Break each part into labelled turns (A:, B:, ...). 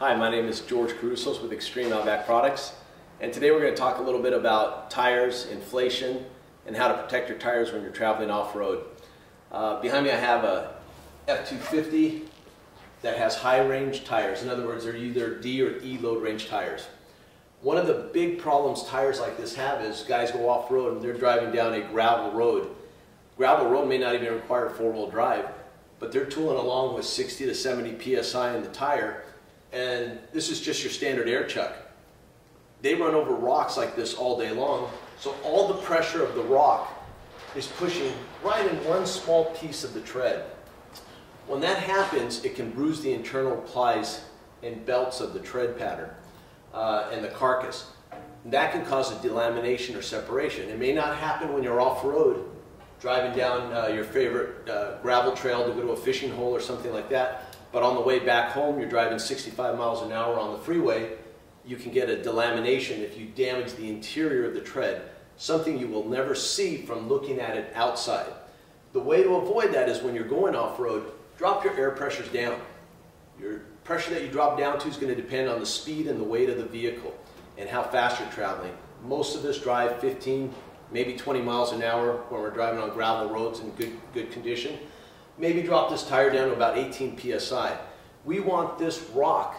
A: Hi, my name is George Carusos with Extreme Outback Products, and today we're going to talk a little bit about tires, inflation, and how to protect your tires when you're traveling off-road. Behind me I have a F250 that has high-range tires. In other words, they're either D or E load range tires. One of the big problems tires like this have is guys go off-road and they're driving down a gravel road. Gravel road may not even require four-wheel drive, but they're tooling along with 60 to 70 psi in the tire, and this is just your standard air chuck. They run over rocks like this all day long, so all the pressure of the rock is pushing right in one small piece of the tread. When that happens, it can bruise the internal plies and belts of the tread pattern and the carcass. That can cause a delamination or separation. It may not happen when you're off-road, driving down your favorite gravel trail to go to a fishing hole or something like that, but on the way back home, you're driving 65 miles an hour on the freeway, you can get a delamination if you damage the interior of the tread, something you will never see from looking at it outside. The way to avoid that is when you're going off-road, drop your air pressures down. Your pressure that you drop down to is going to depend on the speed and the weight of the vehicle and how fast you're traveling. Most of us drive 15, maybe 20 miles an hour when we're driving on gravel roads in good condition. Maybe drop this tire down to about 18 psi. We want this rock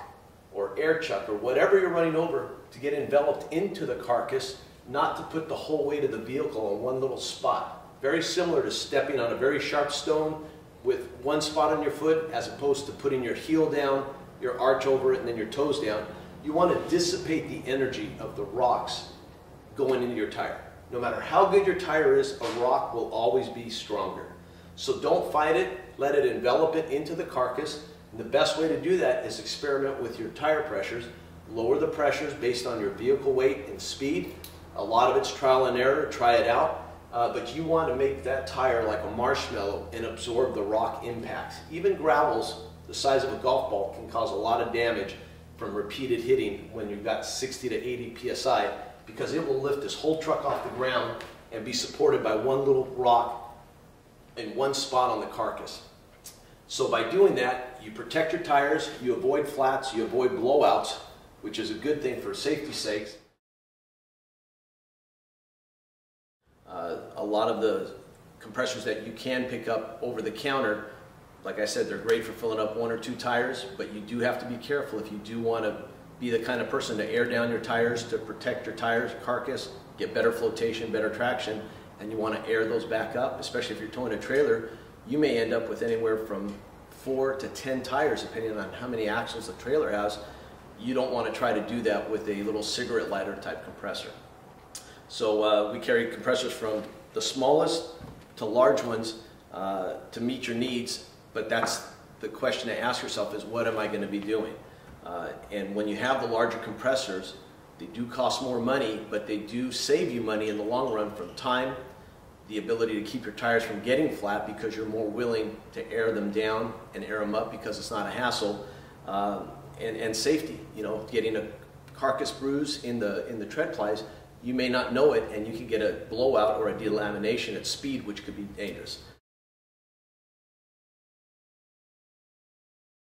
A: or air chuck or whatever you're running over to get enveloped into the carcass, not to put the whole weight of the vehicle on one little spot. Very similar to stepping on a very sharp stone with one spot on your foot as opposed to putting your heel down, your arch over it, and then your toes down. You want to dissipate the energy of the rocks going into your tire. No matter how good your tire is, a rock will always be stronger. So don't fight it, let it envelop it into the carcass. And the best way to do that is experiment with your tire pressures. Lower the pressures based on your vehicle weight and speed. A lot of it's trial and error, try it out. But you want to make that tire like a marshmallow and absorb the rock impacts. Even gravels the size of a golf ball can cause a lot of damage from repeated hitting when you've got 60 to 80 psi, because it will lift this whole truck off the ground and be supported by one little rock in one spot on the carcass. So by doing that, you protect your tires, you avoid flats, you avoid blowouts, which is a good thing for safety's sake. A lot of the compressors that you can pick up over the counter, like I said, they're great for filling up one or two tires, but you do have to be careful if you do want to be the kind of person to air down your tires, to protect your tires, carcass, get better flotation, better traction, and you want to air those back up, especially if you're towing a trailer. You may end up with anywhere from 4 to 10 tires, depending on how many axles the trailer has. You don't want to try to do that with a little cigarette lighter type compressor. So we carry compressors from the smallest to large ones to meet your needs, but that's the question to ask yourself is, what am I going to be doing? And when you have the larger compressors, they do cost more money, but they do save you money in the long run from time, the ability to keep your tires from getting flat because you're more willing to air them down and air them up because it's not a hassle, and safety. You know, getting a carcass bruise in the tread plies, you may not know it and you can get a blowout or a delamination at speed, which could be dangerous.